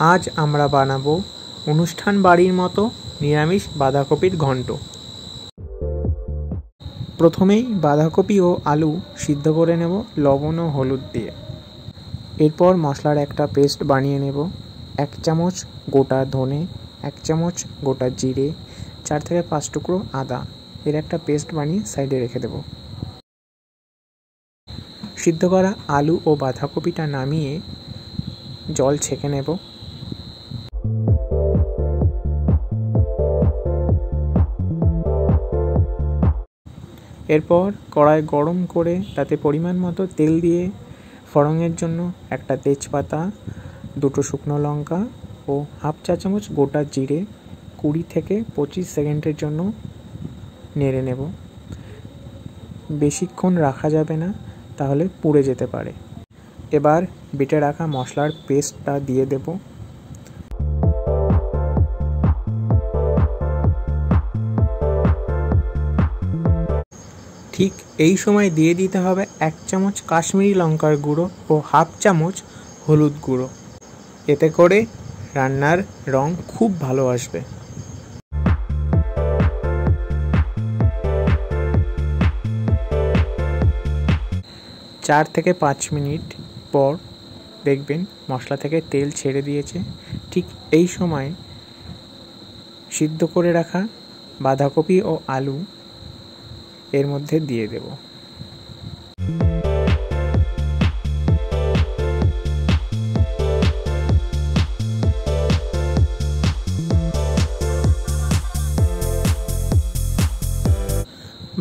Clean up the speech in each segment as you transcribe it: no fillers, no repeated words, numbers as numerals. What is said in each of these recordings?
আজ আমরা বানাবো অনুষ্ঠান বাড়ির মতো নিরামিষ বাঁধাকপির ঘন্ট। প্রথমেই বাঁধাকপি ও আলু সিদ্ধ করে নেব লবণ ও হলুদ দিয়ে। এরপর মশলার একটা পেস্ট বানিয়ে নেব। 1 চামচ গোটা ধনে, 1 চামচ গোটা জিরে, 4 থেকে 5 টুকরো আদা, এর একটা পেস্ট বানিয়ে সাইডে রেখে দেব। সিদ্ধ করা আলু ও বাঁধাকপিটা নামিয়ে জল ছেঁকে নেব। এরপর কড়াই গরম করে তাতে পরিমাণ মতো তেল দিয়ে ফোড়নের জন্য একটা তেজপাতা, 2টো শুকনো লঙ্কা ও 1/2 চা চামচ গোটা জিরে 20 থেকে 25 সেকেন্ডের জন্য নেড়ে নেব। বেশিক্ষণ রাখা যাবে না, তাহলে পুড়ে যেতে পারে। এবার বেটে রাখা মশলার পেস্টটা দিয়ে দেব। ঠিক এই সময় দিয়ে দিতে হবে 1 চামচ কাশ্মীরি লঙ্কার গুঁড়ো ও 1/2 চামচ হলুদ গুঁড়ো। এতে করে রান্নার রং খুব ভালো আসবে। 4 থেকে 5 মিনিট পর দেখবেন মশলা থেকে তেল ছেড়ে দিয়েছে। ঠিক এই সময় সিদ্ধ করে রাখা বাঁধাকপি ও আলু এর মধ্যে দিয়ে দেব।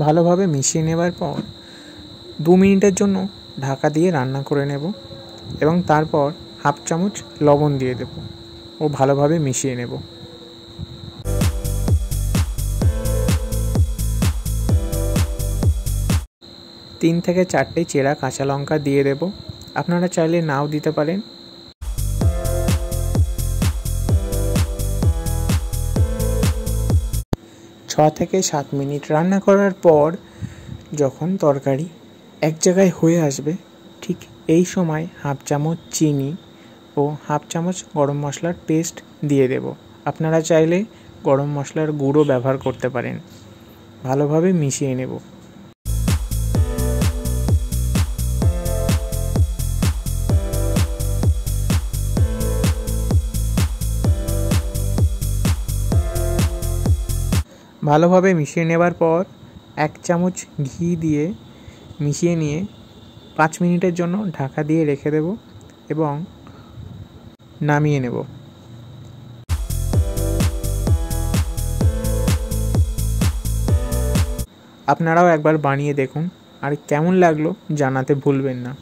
ভালোভাবে মিশিয়ে নেবার পর 2 মিনিটের জন্য ঢাকা দিয়ে রান্না করে নেব এবং তারপর 1/2 চামচ লবণ দিয়ে দেব ও ভালোভাবে মিশিয়ে নেব। 3 থেকে 4টে চেরা কাঁচা লঙ্কা দিয়ে দেব। আপনারা চাইলে নাও দিতে পারেন। ছ থেকে 7 মিনিট রান্না করার পর যখন তরকারি এক জায়গায় হয়ে আসবে, ঠিক এই সময় 1/2 চামচ চিনি ও 1/2 চামচ গরম মশলার পেস্ট দিয়ে দেব। আপনারা চাইলে গরম মশলার গুঁড়ো ব্যবহার করতে পারেন। ভালোভাবে মিশিয়ে নেব। ভালোভাবে মিশিয়ে নেবার পর 1 চামচ ঘি দিয়ে মিশিয়ে নিয়ে 5 মিনিটের জন্য ঢাকা দিয়ে রেখে দেব এবং নামিয়ে নেব। আপনারাও একবার বানিয়ে দেখুন আর কেমন লাগলো জানাতে ভুলবেন না।